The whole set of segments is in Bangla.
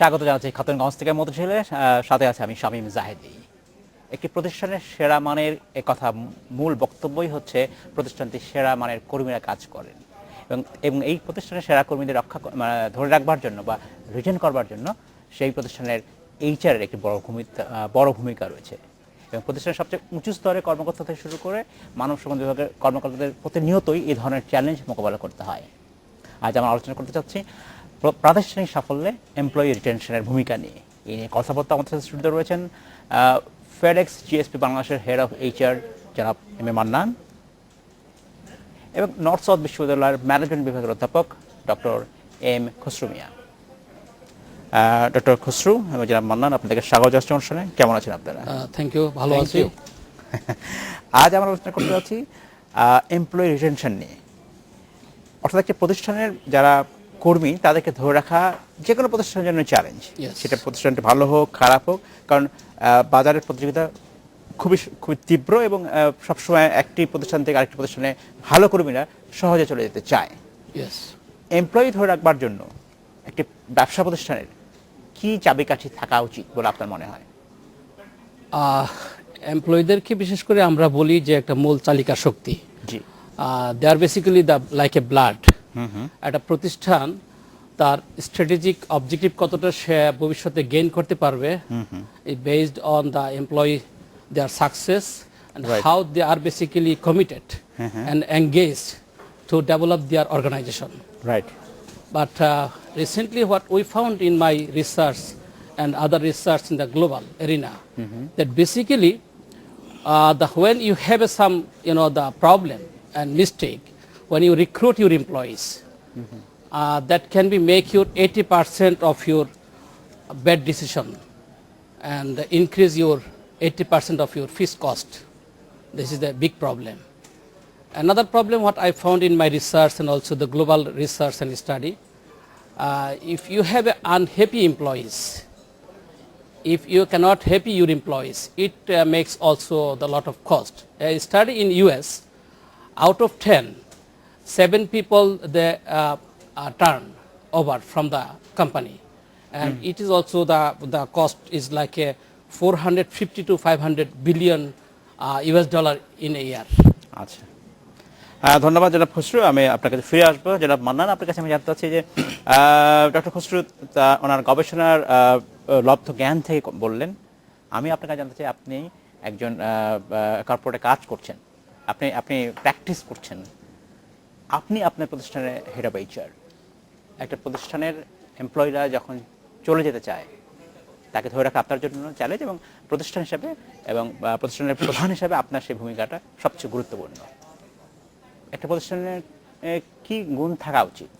স্বাগত জানাচ্ছি খাতুনগঞ্জ থেকে মধু ছেলে, সাথে আছে আমি শামীম জাহেদি। একটি প্রতিষ্ঠানের সেরা মানের কথা মূল বক্তব্যই হচ্ছে প্রতিষ্ঠানটি সেরা মানের কর্মীরা কাজ করেন এবং এই প্রতিষ্ঠানের সেরা কর্মীদের ধরে রাখবার জন্য বা রিটেন করবার জন্য সেই প্রতিষ্ঠানের এইচআরের একটি বড় ভূমিকা রয়েছে এবং প্রতিষ্ঠানের সবচেয়ে উঁচু স্তরে কর্মকর্তা থেকে শুরু করে মানব সম্পদ বিভাগের কর্মকর্তাদের প্রতিনিয়তই এই ধরনের চ্যালেঞ্জ মোকাবেলা করতে হয়। আজ আমরা আলোচনা করতে চাচ্ছি প্রাতিষ্ঠানিক সাফল্যে এমপ্লয়ি রিটেনশনের ভূমিকা নিয়ে। এই নিয়ে কথাবার্তা আমাদের সাথে স্টুডিওতে রয়েছেন ফেডেক্স জিএসপি বাংলাদেশের হেড অফ এইচআর জনাব এম এ মান্নান এবং নর্থ সাউথ বিশ্ববিদ্যালয়ের ম্যানেজমেন্ট বিভাগের অধ্যাপক ডক্টর এম খসরু মিয়া। ডক্টর খসরু এবং জনাব মান্নান, আপনাদেরকে স্বাগত জানাচ্ছি অনুষ্ঠানে। কেমন আছেন আপনারা? থ্যাংক ইউ, ভালো আছি। আজ আমরা আলোচনা করতে যাচ্ছি এমপ্লয়ি রিটেনশন নিয়ে। অর্থাৎ একটি প্রতিষ্ঠানের যারা কর্মী তাদেরকে ধরে রাখা যে কোনো প্রতিষ্ঠানের জন্য চ্যালেঞ্জ, সেটা প্রতিষ্ঠানটা ভালো হোক খারাপ হোক, কারণ বাজারের প্রতিযোগিতা খুবই তীব্র এবং সবসময় একটি প্রতিষ্ঠান থেকে আরেকটি প্রতিষ্ঠানে ভালো কর্মীরা সহজে চলে যেতে চায়। এমপ্লয়ি ধরে রাখবার জন্য একটি ব্যবসা প্রতিষ্ঠানের কি চাবিকাঠি থাকা উচিত বলে আপনার মনে হয়? এমপ্লয়ীদেরকে বিশেষ করে আমরা বলি যে একটা মূল চালিকা শক্তি। জি, দে আর বেসিক্যালি লাইক এ ব্লাড। একটা প্রতিষ্ঠান তার স্ট্র্যাটেজিক অবজেক্টিভ কতটা সে ভবিষ্যতে গেইন করতে পারবে based on the employee their success and how they are basically committed and engaged to develop their organization. Right. But recently what we found in my research and other research in the global arena, that basically when you have some the problem and mistake when you recruit your employees, that can be make your 80% of your bad decision and increase your 80% of your fixed cost. This is the big problem. Another problem what I found in my research and also the global research and study, if you have unhappy employees, if you cannot happy your employees, it makes also the lot of cost. A study in US, out of 10, 7 people they turn over from the company, and it is also the cost is like a 450 to 500 billion US dollar in a year. আচ্ছা, ধন্যবাদ জনাব খসরু। আমি আপনার কাছে ফিরে আসবো। জনাব মান্নান, আপনার কাছে আমি জানতে চাচ্ছি যে ডক্টর খসরু ওনার গবেষণার লব্ধ জ্ঞান থেকে বললেন, আমি আপনার কাছে জানতে চাই, আপনি একজন কর্পোরেটে কাজ করছেন, আপনি প্র্যাকটিস করছেন, আপনি আপনার প্রতিষ্ঠানের হেড অফ এইচআর। একটা প্রতিষ্ঠানের এমপ্লয়িরা যখন চলে যেতে চায় তাকে ধরে রাখা আপনার জন্য চ্যালেঞ্জ এবং প্রতিষ্ঠান হিসাবে এবং প্রতিষ্ঠানের প্রধান হিসাবে আপনার সেই ভূমিকাটা সবচেয়ে গুরুত্বপূর্ণ। একটা প্রতিষ্ঠানের কি গুণ থাকা উচিত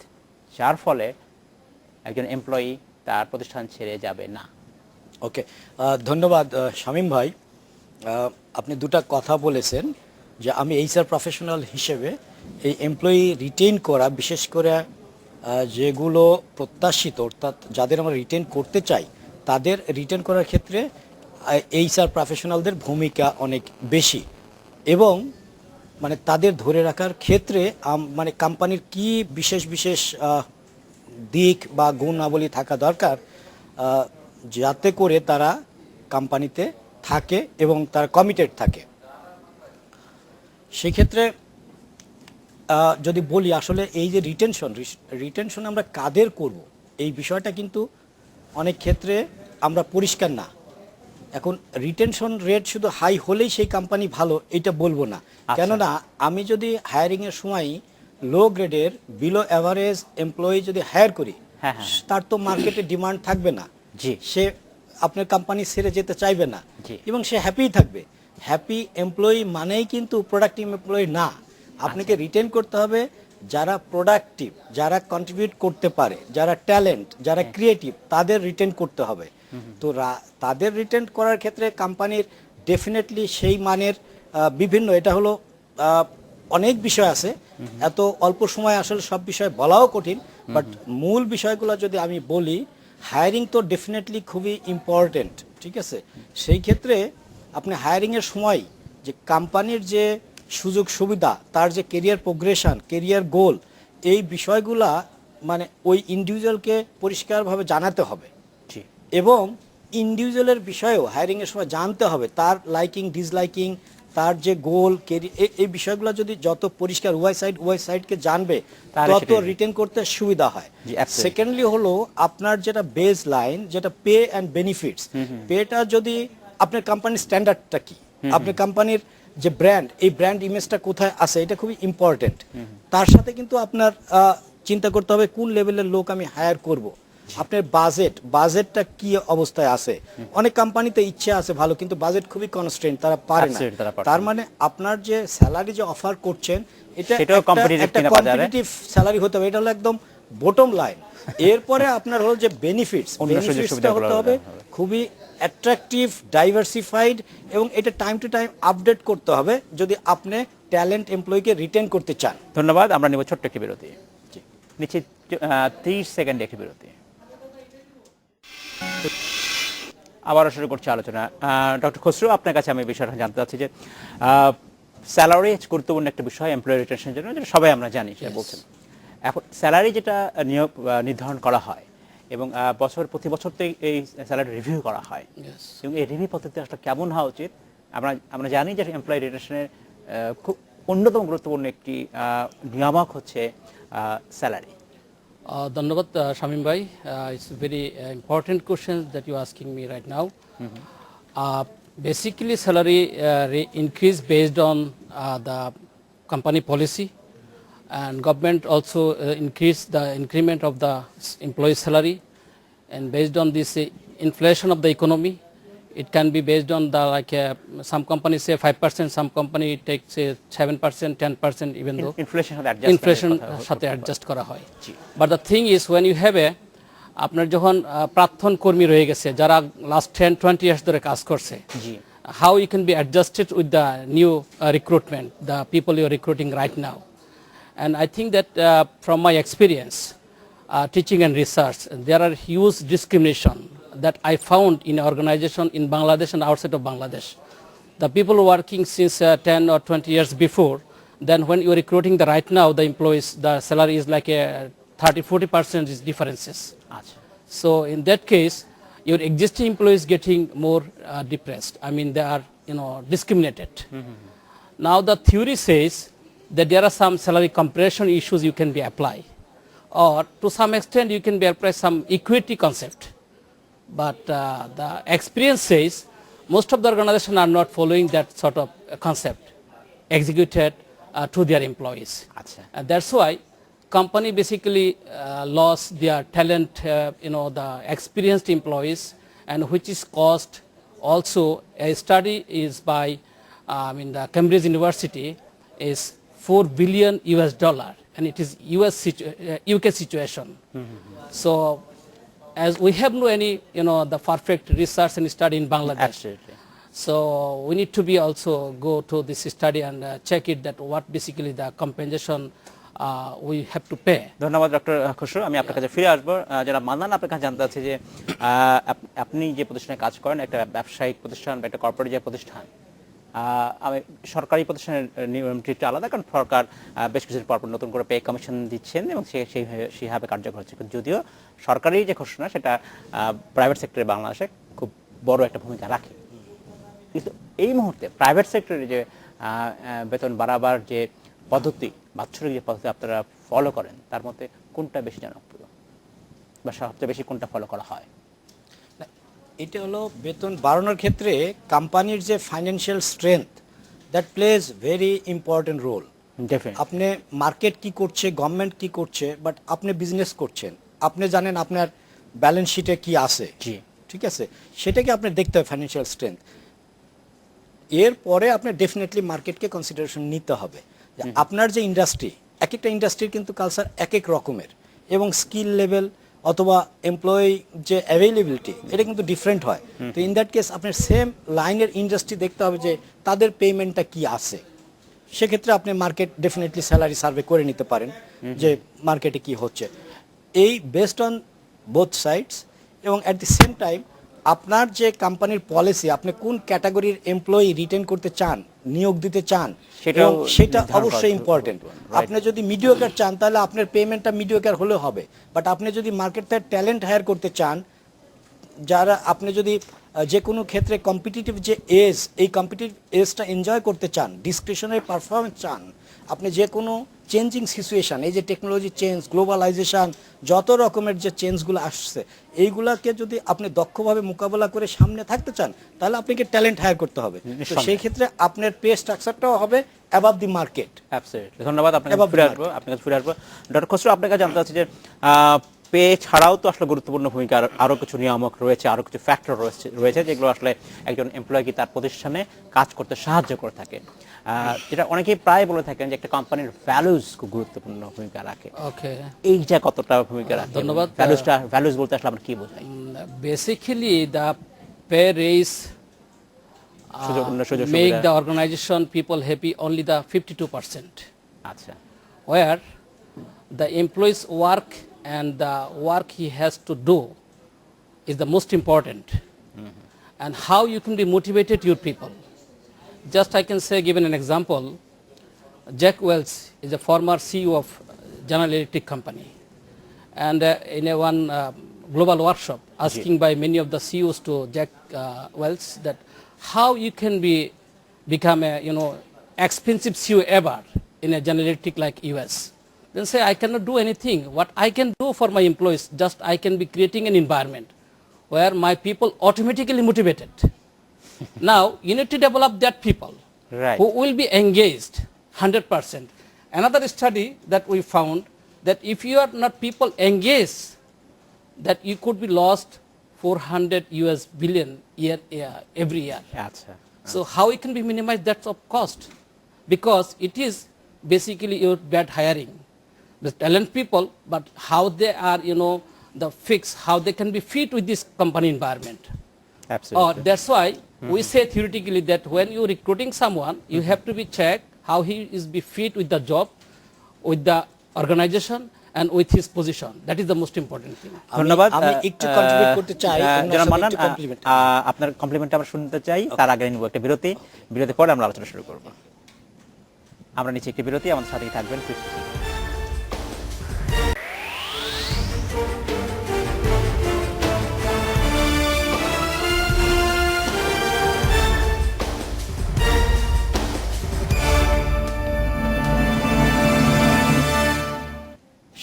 যার ফলে একজন এমপ্লয়ি তার প্রতিষ্ঠান ছেড়ে যাবে না? ওকে, ধন্যবাদ শামীম ভাই। আপনি দুটা কথা বলেছেন যে আমি এইচআর প্রফেশনাল হিসেবে এই এমপ্লয়ি রিটেইন করা, বিশেষ করে যেগুলো প্রত্যাশিত অর্থাৎ যাদের আমরা রিটেইন করতে চাই তাদের রিটেইন করার ক্ষেত্রে এইচআর প্রফেশনালদের ভূমিকা অনেক বেশি এবং মানে তাদের ধরে রাখার ক্ষেত্রে মানে কোম্পানির কি বিশেষ বিশেষ দিক বা গুণাবলী থাকা দরকার যাতে করে তারা কোম্পানিতে থাকে এবং তারা কমিটেড থাকে। সেক্ষেত্রে যদি বলি আসলে এই যে রিটেনশন আমরা কাদের করব এই বিষয়টা কিন্তু অনেক ক্ষেত্রে আমরা পরিষ্কার না। এখন রিটেনশন রেট শুধু হাই হলেই সেই কোম্পানি ভালো এটা বলবো না, কেননা আমি যদি হায়ারিংয়ের সময় লো গ্রেডের বিলো অ্যাভারেজ এমপ্লয়ি যদি হায়ার করি তার তো মার্কেটে ডিমান্ড থাকবে না, সে আপনার কোম্পানি ছেড়ে যেতে চাইবে না এবং সে হ্যাপিই থাকবে। হ্যাপি এমপ্লয়ি মানেই কিন্তু প্রোডাক্টিভ এমপ্লয়ি না। আপনাকে রিটেন করতে হবে যারা প্রোডাক্টিভ, যারা কন্ট্রিবিউট করতে পারে, যারা ট্যালেন্ট, যারা ক্রিয়েটিভ, তাদের রিটেন করতে হবে। তো তাদের রিটেন করার ক্ষেত্রে কোম্পানির ডেফিনেটলি সেই মানের বিভিন্ন, এটা হলো অনেক বিষয় আছে, এত অল্প সময় আসলে সব বিষয় বলাও কঠিন, বাট মূল বিষয়গুলো যদি আমি বলি, হায়ারিং তো ডেফিনেটলি খুবই ইম্পর্টেন্ট, ঠিক আছে। সেই ক্ষেত্রে আপনি হায়ারিংয়ের সময় যে কোম্পানির যে সুযোগ সুবিধা, তার যে কেরিয়ার প্রোগ্রেশন, কেরিয়ার গোল, এই বিষয়গুলা মানে ওই ইন্ডিভিজুয়ালকে পরিষ্কারভাবে জানাতে হবে। এবং ইন্ডিভিজুয়ালের বিষয়েও হায়ারিংয়ের সময় জানতে হবে তার লাইকিং ডিসলাইকিং, তার যে গোল এই বিষয়গুলো যদি যত পরিষ্কার উভয় সাইডকে জানবে তাহলে তত সেটাই- রিটেন করতে সুবিধা হয়। জি, absolutely. সেকেন্ডলি হলো আপনার যেটা বেস লাইন, যেটা পে অ্যান্ড বেনিফিটস, পেটা যদি আপনার কোম্পানির স্ট্যান্ডার্ডটা কি, আপনার কোম্পানির যে ব্র্যান্ড, এই ব্র্যান্ড ইমেজটা কোথায় আছে, এটা খুবই ইম্পর্টেন্ট। তার সাথে কিন্তু আপনার চিন্তা করতে হবে কোন লেভেলের লোক আমি হায়ার করব। আপনার বাজেটটা কি অবস্থায় আছে। অনেক কোম্পানিতে ইচ্ছা আছে ভালো, কিন্তু বাজেট খুবই কনস্ট্রেন্ট, তারা পারে না। Absolutely, তারা পারে তার না। মানে আপনার যে স্যালারি যে অফার করছেন এটা সেটাও competitive একটা কিনা বাজারে। কম্পিটিটিভ স্যালারি হতে হবে, এটা হলো একদম বটম লাইন। এরপরে আপনার হলো যে বেনিফিটস, অন্য সুযোগ বেনিফিটসটা সুবিধাগুলো হতে হবে দেওয়া হবে। খুবই অ্যাট্রাকটিভ, ডাইভার্সিফাইড, এবং এটা টাইম টু টাইম আপডেট করতে হবে যদি আপনি ট্যালেন্ট এমপ্লয়িকে রিটেন করতে চান। ধন্যবাদ। আমরা নেব ছোট্ট একটি বিরতি, নিচে 30 সেকেন্ড একটি বিরতি। আবারও শুরু করছি আলোচনা। ডক্টর খসরু, আপনার কাছে আমি বিষয়টা জানতে চাচ্ছি যে স্যালারি গুরুত্বপূর্ণ একটা বিষয় এমপ্লয়ি রিটেনশনের জন্য, যেটা সবাই আমরা জানি, সেটা বলছেন। এখন স্যালারি যেটা নিয়োগ নির্ধারণ করা হয় এবং প্রতি বছর তো এই স্যালারি রিভিউ করা হয়, Yes. এবং এই রিভিউ পদ্ধতি আসলে কেমন হওয়া উচিত? আমরা জানি যে এমপ্লয়ি রিটেনশনের খুব অন্যতম গুরুত্বপূর্ণ একটি নিয়ামক হচ্ছে স্যালারি। ধন্যবাদ শামীম ভাই, it's very important question that you asking me right now. Basically salary increase based on the company policy, and government also increase the increment of the employee salary, and based on this inflation of the economy, it can be based on the some companies say 5%, some company takes say 7%, 10%, even though inflation inflation সাথে অ্যাডজাস্ট করা হয়। But the thing is when you have আপনার যখন প্রাক্তন কর্মী রয়ে গেছে যারা লাস্ট 10-20 ইয়ার্স ধরে কাজ করছে, জি, how you can be adjusted with the new recruitment, the people you are recruiting right now. And I think that from my experience, teaching and research, there are huge discrimination that I found in organization in Bangladesh and outside of Bangladesh. The people working since 10 or 20 years before, then when you are recruiting the right now, the employees, the salary is like a 30-40% is differences. আচ্ছা, So in that case, your existing employees getting more depressed. I mean, they are discriminated. Now the theory says that there are some salary compression issues you can be apply, or to some extent you can be apply some equity concept. But the experience says most of the organizations are not following that sort of concept executed to their employees. আচ্ছা, And that's why company basically lost their talent, the experienced employees, and which is cost also. A study is by the Cambridge University is $4 billion, and it is UK situation. So as we have no any the perfect research and study in Bangladesh. absolutely. So we need to be also go to this study and check it that what basically the compensation we have to pay. ধন্যবাদ ডক্টর খসরু। আমি আপনার কাছে ফিরে আসবো। যারা মান্নান, আপনার কাছে জানতে চাচ্ছি যে আপনি যে প্রতিষ্ঠানে কাজ করেন, একটা ব্যবসায়িক প্রতিষ্ঠান বা একটা কর্পোরেট যে প্রতিষ্ঠান, আমি সরকারি প্রতিষ্ঠানের নিয়মটি আলাদা, কারণ সরকার বেশ কিছুদিন পর নতুন করে পে কমিশন দিচ্ছেন এবং সেইভাবে কার্যকর হচ্ছে। যদিও সরকারি যে ঘোষণা সেটা প্রাইভেট সেক্টরে বাংলাদেশে খুব বড় একটা ভূমিকা রাখে, কিন্তু এই মুহূর্তে প্রাইভেট সেক্টরে যে বেতন বাড়াবার যে পদ্ধতি, বাৎসরিক যে পদ্ধতি আপনারা ফলো করেন, তার মধ্যে কোনটা বেশি জনপ্রিয় বা সবচেয়ে বেশি কোনটা ফলো করা হয়? এটা হলো বেতন বাড়ানোর ক্ষেত্রে কোম্পানির যে financial strength, that plays very important role. Definitely. আপনি মার্কেট কি করছে, গভর্নমেন্ট কি করছে, বাট আপনি বিজনেস করছেন, আপনি জানেন আপনার ব্যালেন্স শিটে কি আছে, জি, ঠিক আছে, সেটাকে আপনি দেখতে হবে ফাইন্যান্সিয়াল স্ট্রেংথ। এরপরে আপনার ডেফিনেটলি মার্কেটকে কনসিডারেশন নিতে হবে। যে আপনার যে ইন্ডাস্ট্রি, এক একটা ইন্ডাস্ট্রির কিন্তু কালচার এক এক রকমের, এবং স্কিল লেভেল অথবা এমপ্লয়ি যে অ্যাভেলেবিলিটি, এটা কিন্তু ডিফারেন্ট হয়। তো ইন দ্যাট কেস আপনার সেম লাইনের ইন্ডাস্ট্রি দেখতে হবে যে তাদের পেমেন্টটা কি আছে। সেক্ষেত্রে আপনি মার্কেট ডেফিনেটলি স্যালারি সার্ভে করে নিতে পারেন যে মার্কেটে কি হচ্ছে, এই বেসড অন বোথ সাইডস। এবং অ্যাট দি সেম টাইম আপনার যে কোম্পানির পলিসি, আপনি কোন ক্যাটাগরির এমপ্লয়ি রিটেন করতে চান, নিয়োগ দিতে চান, সেটাও সেটা নির্ধারণ করা অবশ্যই ইম্পর্টেন্ট। right. আপনি যদি মিডিওকার চান তাহলে আপনার পেমেন্টটা মিডিওকার হলেও হবে, বাট আপনি যদি মার্কেট থেকে ট্যালেন্ট হায়ার করতে চান, যারা আপনি যদি যে কোনো ক্ষেত্রে কম্পিটিটিভ যে এজ, এই কম্পিটিটিভ এজটা এনজয় করতে চান, ডিসক্রিশনারি পারফরমেন্স চান, আপনি যে কোনো চেঞ্জিং সিচুয়েশান, এই যে টেকনোলজি চেঞ্জ, গ্লোবালাইজেশন, যত রকমের যে চেঞ্জগুলো আসছে, এইগুলাকে যদি আপনি দক্ষভাবে মোকাবেলা করে সামনে থাকতে চান, তাহলে আপনাকে ট্যালেন্ট হায়ার করতে হবে। তো নিঃসন্দেহে। সেই ক্ষেত্রে আপনার পে স্ট্রাকচারটাও হবে অ্যাবাভ দি মার্কেট। অ্যাবসলিউটলি, ধন্যবাদ। আপনাকে Above ফিরে the আসবো, আপনার কাছে ফিরে আসবো। ডক্টর খসরু, আপনার কাছে জানতে চাচ্ছি যে পে ছাড়াও তো আসলে গুরুত্বপূর্ণ ভূমিকা আরও কিছু নিয়ামক রয়েছে, আরও কিছু ফ্যাক্টর রয়েছে যেগুলো আসলে একজন এমপ্লয়িকে তার প্রতিষ্ঠানে কাজ করতে সাহায্য করে থাকে। যেটা অনেকেই প্রায় বলে থাকেন যে একটা কোম্পানির ভ্যালুজ খুব গুরুত্বপূর্ণ ভূমিকা রাখে। ওকে, এইটা কতটা ভূমিকা রাখে? ধন্যবাদ। ভ্যালুজ বলতে আসলে আমরা কি বোঝাই? basically the pay raise সুযোগ make সুবিধা। the organization people happy only the 52%, আচ্ছা, where the employee's work and the work he has to do is the most important, and how you can be motivated your people. Just I can say, given an example, Jack Welch is a former CEO of General Electric company, and in a one global workshop asking by many of the CEOs to Jack Welch that how you can become a expensive CEO ever in a General Electric like US. Then say, I cannot do anything. What I can do for my employees, just I can be creating an environment where my people automatically motivated. Now you need to develop that people Right. who will be engaged 100%. Another study that we found that if you are not people engaged, that you could be lost 400 US billion every year. আচ্ছা, So how it can be minimized that of cost? Because it is basically your bad hiring. The talent people, but how they are, the fix, how they can be fit with this company environment. Or absolutely. that's why we say theoretically that when you recruiting someone, you have to be checked how he is be fit with the job, with the organization, and with his position. That is the most important thing. ধন্যবাদ। আমি একটু contribute করতে চাই, ওনার জনাব সাথে মান্নান, একটু compliment। আপনার কমপ্লিমেন্ট আমরা শুনতে চাই, তার আগে নিব একটা বিরতি পরে আমরা আলোচনা শুরু করব। আমরা নিচে একটি বিরতি, আমাদের সাথেই থাকবেন।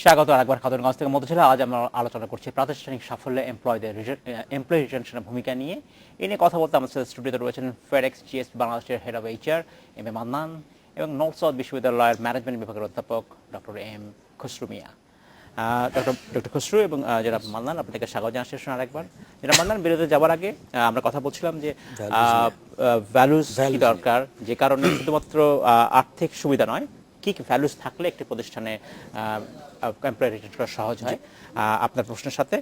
স্বাগত আরেকবার খাতুনগঞ্জ থেকে মধ্যে ছিল। আজ আমরা আলোচনা করছি প্রাতিষ্ঠানিক সাফল্যে এমপ্লয়ি রিটেনশনের ভূমিকা নিয়ে। এ নিয়ে কথা বলতে আমাদের সাথে স্টুডিওতে রয়েছেন ফেডেক্স জিএস বাংলাদেশের head of HR M A Mannan এবং নর্থ সাউথ বিশ্ববিদ্যালয়ের ম্যানেজমেন্ট বিভাগের অধ্যাপক ডক্টর এম খসরু মিয়া। ডক্টর খসরু এবং যারা মান্নান, আপনাকে স্বাগত জানাচ্ছি আরেকবার। যারা মান্নান, বিরতিতে যাওয়ার আগে আমরা কথা বলছিলাম যে ভ্যালুজ কি দরকার, যে কারণে শুধুমাত্র আর্থিক সুবিধা নয়, কি কি ভ্যালুজ থাকলে একটি প্রতিষ্ঠানে এমপ্লয়ি রিটেন করা সহজ হয়। আপনার প্রশ্নের সাথে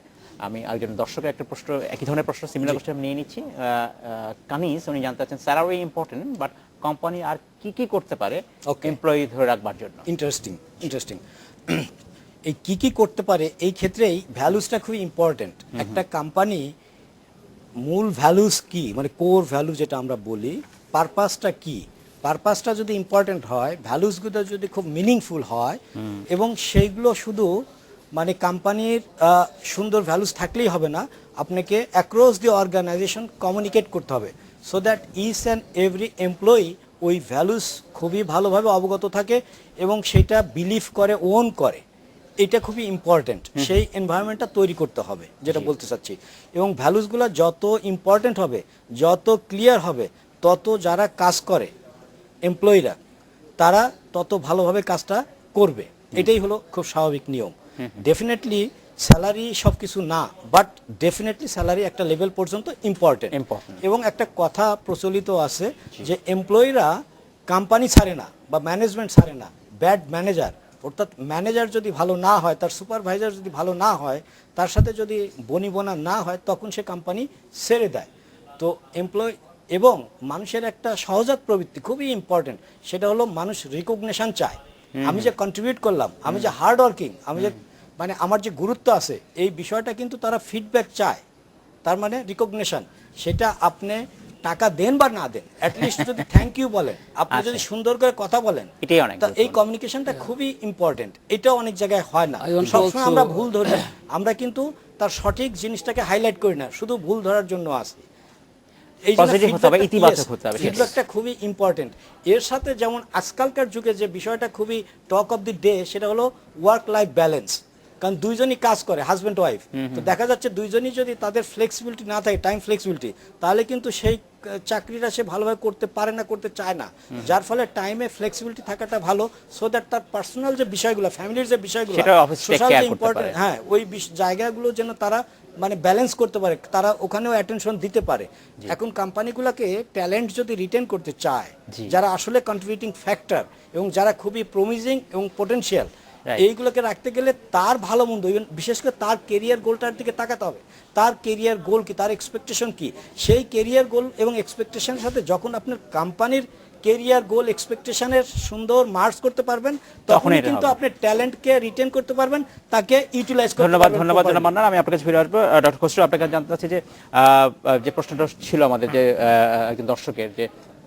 আমি আরেকজন দর্শকের একটা প্রশ্ন, একই ধরনের প্রশ্ন, সিমিলার কোশ্চেন নিয়ে নিচ্ছি। কানিজ, উনি জানতে চাচ্ছেন স্যালারি ইম্পর্টেন্ট, বাট কোম্পানি আর কি কি করতে পারে এমপ্লয়ি ধরে রাখবার জন্য? ইন্টারেস্টিং। এই কি করতে পারে, এই ক্ষেত্রেই ভ্যালুসটা খুবই ইম্পর্টেন্ট। একটা কোম্পানি মূল ভ্যালুস কি, মানে কোর ভ্যালু যেটা আমরা বলি, পারপাসটা কি, পারপাসটা যদি ইম্পর্টেন্ট হয়, ভ্যালুসগুলো যদি খুব মিনিংফুল হয়, এবং সেইগুলো শুধু মানে কোম্পানির সুন্দর ভ্যালুস থাকলেই হবে না, আপনাকে অ্যাক্রস দি অর্গানাইজেশন কমিউনিকেট করতে হবে, so that each and every employee ওই ভ্যালুস খুবই ভালোভাবে অবগত থাকে এবং সেটা বিলিভ করে, ওন করে। এটা খুবই ইম্পর্টেন্ট। সেই এনভায়রনমেন্টটা তৈরি করতে হবে, যেটা বলতে চাচ্ছি। এবং ভ্যালুসগুলো যত ইম্পর্টেন্ট হবে, যত ক্লিয়ার হবে, তত যারা কাজ করে এমপ্লয়িরা, তারা তত ভালোভাবে কাজটা করবে। এটাই হলো খুব স্বাভাবিক নিয়ম। ডেফিনেটলি স্যালারি সব কিছু না, বাট ডেফিনেটলি স্যালারি একটা লেভেল পর্যন্ত ইম্পর্টেন্ট। এবং একটা কথা প্রচলিত আছে যে এমপ্লয়িরা কোম্পানি ছাড়ে না বা ম্যানেজমেন্ট ছাড়ে না, ব্যাড ম্যানেজার, অর্থাৎ ম্যানেজার যদি ভালো না হয়, তার সুপারভাইজার যদি ভালো না হয়, তার সাথে যদি বনিবনা না হয়, তখন সে কোম্পানি ছেড়ে দেয়। তো এমপ্লয়ি এবং মানুষের একটা সহজাত প্রবৃত্তি খুবই ইম্পর্টেন্ট, সেটা হলো মানুষ রিকগনিশন চায়। আমি যে কন্ট্রিবিউট করলাম, আমি যে হার্ড ওয়ার্কিং, আমি যে মানে আমার যে গুরুত্ব আছে, এই বিষয়টা কিন্তু তারা ফিডব্যাক চায়। তার মানে রিকগনিশন, সেটা আপনি টাকা দেন বা না দেন, অ্যাটলিস্ট যদি থ্যাংক ইউ বলেন, আপনি যদি সুন্দর করে কথা বলেন, এটাই অনেক। তা এই কমিউনিকেশনটা খুবই ইম্পর্টেন্ট। এটাও অনেক জায়গায় হয় না, সবসময় আমরা ভুল ধরি। আমরা কিন্তু তার সঠিক জিনিসটাকে হাইলাইট করি না, শুধু ভুল ধরার জন্য আসি। এই জন্য Positive হতে হবে, ইতিবাচক হতে হবে, ফিডব্যাকটা খুবই ইম্পর্টেন্ট। এর সাথে যেমন আজকালকার যুগে যে বিষয়টা খুবই টক অফ দি ডে, সেটা হলো ওয়ার্ক লাইফ ব্যালেন্স। কারণ দুইজনই কাজ করে, হাজব্যান্ড ওয়াইফ, তো দেখা যাচ্ছে দুইজনই যদি তাদের ফ্লেক্সিবিলিটি না থাকে, টাইম ফ্লেক্সিবিলিটি, তাহলে কিন্তু সেই চাকরিটা সে ভালোভাবে করতে পারে না, করতে চায় না। যার ফলে টাইমে ফ্লেক্সিবিলিটি থাকাটা ভালো, সো দ্যাট তার পার্সোনাল যে বিষয়গুলো, ফ্যামিলির যে বিষয়গুলো, সেটা অফিস থেকে সোশ্যাল কেয়ার যে করতে ইম্পর্টেন্ট, পারে। হ্যাঁ, ওই জায়গাগুলো যেন তারা মানে ব্যালেন্স করতে পারে, তারা ওখানেও অ্যাটেনশন দিতে পারে। এখন কোম্পানিগুলোকে ট্যালেন্ট যদি রিটেন করতে চায়, জি। যারা আসলে কন্ট্রিবিউটিং ফ্যাক্টর এবং যারা খুবই প্রমিজিং এবং পোটেনশিয়াল, Right. এইগুলোকে রাখতে গেলে তার ভালো মন্দ, বিশেষ করে তার কেরিয়ার গোলটার দিকে তাকাতে হবে। তার কেরিয়ার গোল কি, তার এক্সপেকটেশন কি, সেই কেরিয়ার গোল এবং এক্সপেকটেশনের সাথে যখন আপনার কোম্পানির কেরিয়ার গোল এক্সপেকটেশনের সুন্দর মার্চ করতে পারবেন, তখন এটা কিন্তু হবে। আপনি ট্যালেন্টকে রিটেন করতে পারবেন, তাকে ইউটিলাইজ করতে ধন্যবাদ পারবেন। ধন্যবাদ properly। জনাব মান্নান। আমি আপনার কাছে ফিরে আসবো। ডক্টর খসরু, আপনার কাছে জানতে চাচ্ছি যে যে প্রশ্নটা ছিল আমাদের যে একজন দর্শকের, যে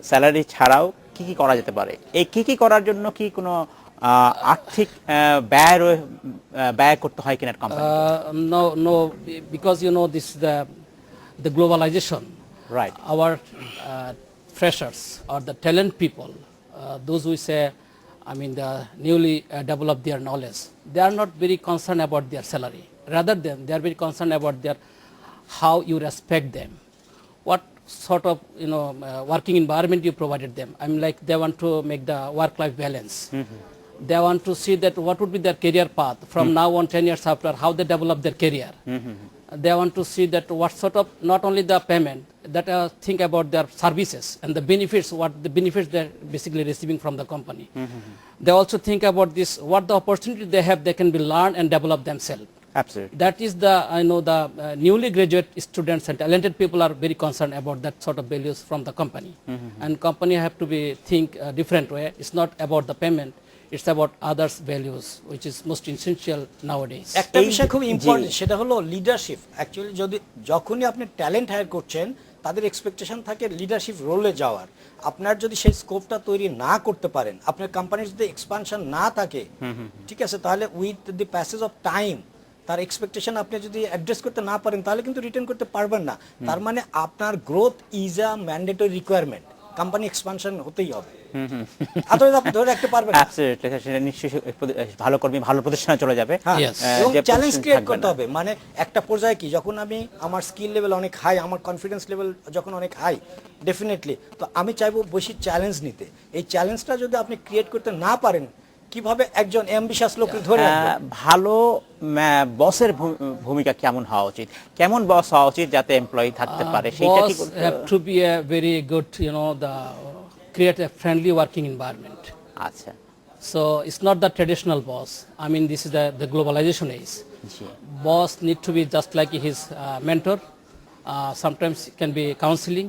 স্যালারি ছাড়াও কি কি করা যেতে পারে, এই কি কি করার জন্য কি কোনো আর্থিক ব্যয় করতে হয় কিনা company? No, because you know this the globalization. Right. Our freshers or the talent people, those who say, I mean, the newly develop their knowledge, they are not very concerned about their salary. Rather than they are very concerned about their how you respect them, what sort of working environment you provided them. I mean, like they want to make the work-life balance. They want to see that what would be their career path from now on 10 years after, how they develop their career. They want to see that what sort of, not only the payment, that think about their services and the benefits, what the benefits they're basically receiving from the company. They also think about this, what the opportunity they have, they can be learn and develop themselves. Absolutely. That is the, I know the newly graduate students and talented people are very concerned about that sort of values from the company. And company have to be think a different way. It's not about the payment. It's about others' values, which is most essential nowadays. একটা বিষয় খুব ইম্পর্টেন্ট, সেটা হলো লিডারশিপ। অ্যাকচুয়ালি যখনই আপনি ট্যালেন্ট হায়ার করছেন, তাদের এক্সপেকটেশন থাকে লিডারশিপ রোলে যাওয়ার। আপনার যদি সেই স্কোপটা তৈরি না করতে পারেন, আপনার কোম্পানির যদি এক্সপানশন না থাকে, ঠিক আছে, তাহলে with the passage of time তার এক্সপেকটেশন আপনি যদি অ্যাড্রেস করতে না পারেন, তাহলে কিন্তু রিটার্ন করতে পারবেন না। তার মানে আপনার growth is a mandatory requirement, company expansion হতেই হবে। আদারওয়াইজ আপনি ধরে রাখতে পারবেন না। Absolutely, সেটা নিশ্চয়ই ভালো কর্মী ভালো প্রতিষ্ঠানে চলে যাবে। Yes. এবং যে চ্যালেঞ্জ প্রতিষ্ঠান ক্রিয়েট থাকবে করতে না। হবে। মানে একটা পর্যায়ে কি, যখন আমি আমার স্কিল লেভেল অনেক হাই, আমার কনফিডেন্স লেভেল যখন অনেক হাই, ডেফিনেটলি তো আমি চাইবো বেশি চ্যালেঞ্জ নিতে। এই চ্যালেঞ্জটা যদি আপনি ক্রিয়েট করতে না পারেন, কিভাবে একজন অ্যাম্বিশাস লোককে ধরে রাখবেন? ভালো বসের ভূমিকা কেমন হওয়া উচিত, কেমন বস হওয়া উচিত যাতে এমপ্লয়ি থাকতে পারে, সেটা কি Boss করতে have to be a very good, create a friendly working environment. আচ্ছা, So it's not the traditional boss. I mean, this is the globalization age. G, Boss need to be just like his mentor. Sometimes it can be counseling.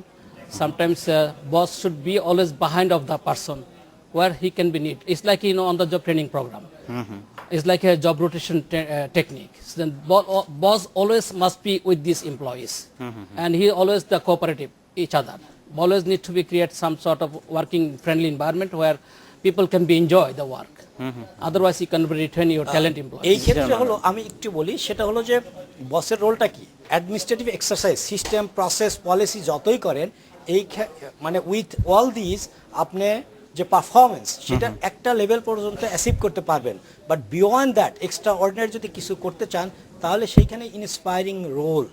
Sometimes boss should be always behind of the person where he can be need. It's like on the job training program. It's like a job rotation technique. So then boss always must be with these employees, and he always the cooperative each other. Always need to be create some sort of working friendly environment where people can be enjoy the work. Otherwise, you can retain your talent এই employees. ক্ষেত্রে হলো আমি একটু বলি, সেটা হলো যে বসের রোলটা কি, administrative exercise, system, process, policy যতই করেন, মানে উইথ অল দিস আপনি যে পারফরমেন্স, সেটা একটা লেভেল পর্যন্ত অ্যাচিভ করতে পারবেন। But beyond that extra ordinary যদি কিছু করতে চান, তাহলে সেইখানে ইন্সপায়ারিং রোল,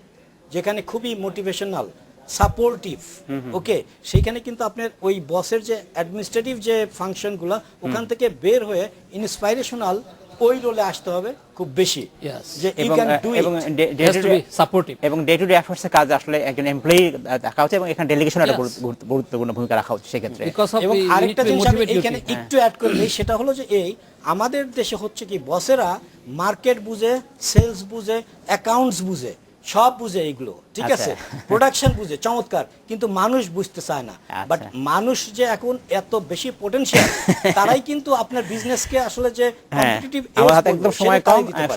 যেখানে খুবই মোটিভেশনাল, সাপোর্টিভ, ওকে, সেইখানে কিন্তু আপনার ওই বসের যে অ্যাডমিনিস্ট্রেটিভ যে ফাংশনগুলো, ওখান থেকে বের হয়ে ইন্সপাইরেশনাল ওই রোলে আসতে হবে খুব বেশি। Yes. যে ইউ এবং ক্যান ডু এবং ইট। It has to be supportive. এবং ডে টু ডে এফোর্টসের কাজ আসলে একজন এমপ্লয়ি দেখা হচ্ছে, এবং এখানে ডেলিগেশন একটা Yes. গুরুত্বপূর্ণ ভূমিকা রাখা হচ্ছে সেক্ষেত্রে। Because of এবং we need আরেকটা to be জিনিস আমি motivate your এখানে team. একটু অ্যাড করে দিই, সেটা হলো যে আমাদের দেশে হচ্ছে কি, বসেরা মার্কেট বুঝে, সেলস বুঝে, অ্যাকাউন্টস বুঝে, সব বুঝে এইগুলো, ঠিক আছে, প্রোডাকশন বুঝে, চমৎকার, কিন্তু মানুষ বুঝতে চায় না। বাট মানুষ যে এখন এত বেশি পোটেনশিয়াল, তারাই কিন্তু আপনার বিজনেসকে আসলে যে কম্পিটিটিভ আমার হাতে একদম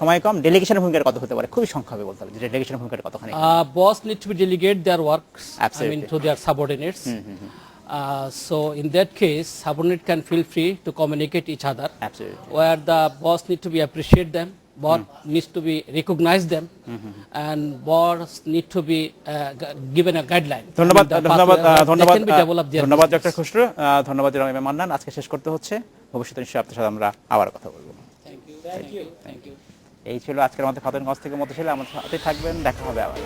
সময় কম, ডেলিগেশনের ভূমিকা কত হতে পারে, খুবই সংক্ষেপে বলতে হবে যে ডেলিগেশনের ভূমিকা কতখানি? Boss need to be delegate their works, I Absolutely. mean, to their subordinates. So in that case, subordinate can feel free to communicate each other, Absolutely. where the boss need to be appreciate them, board needs to be recognize them, and boards need to be given a guideline. ধন্যবাদ I mean, the ধন্যবাদ pathway where they ধন্যবাদ can be developed their ধন্যবাদ business. ডক্টর খুসরো, ধন্যবাদ জনাব ইমাম মান্নান। আজকে শেষ করতে হচ্ছে, ভবিষ্যতে নিশ্চয়ই আপনার সাথে আমরা আবার কথা বলবো। Thank you. এই ছিল আজকের আমাদের খাতুনগঞ্জ থেকে মতিঝিল। আমাদের সাথে থাকবেন, দেখা হবে আবার।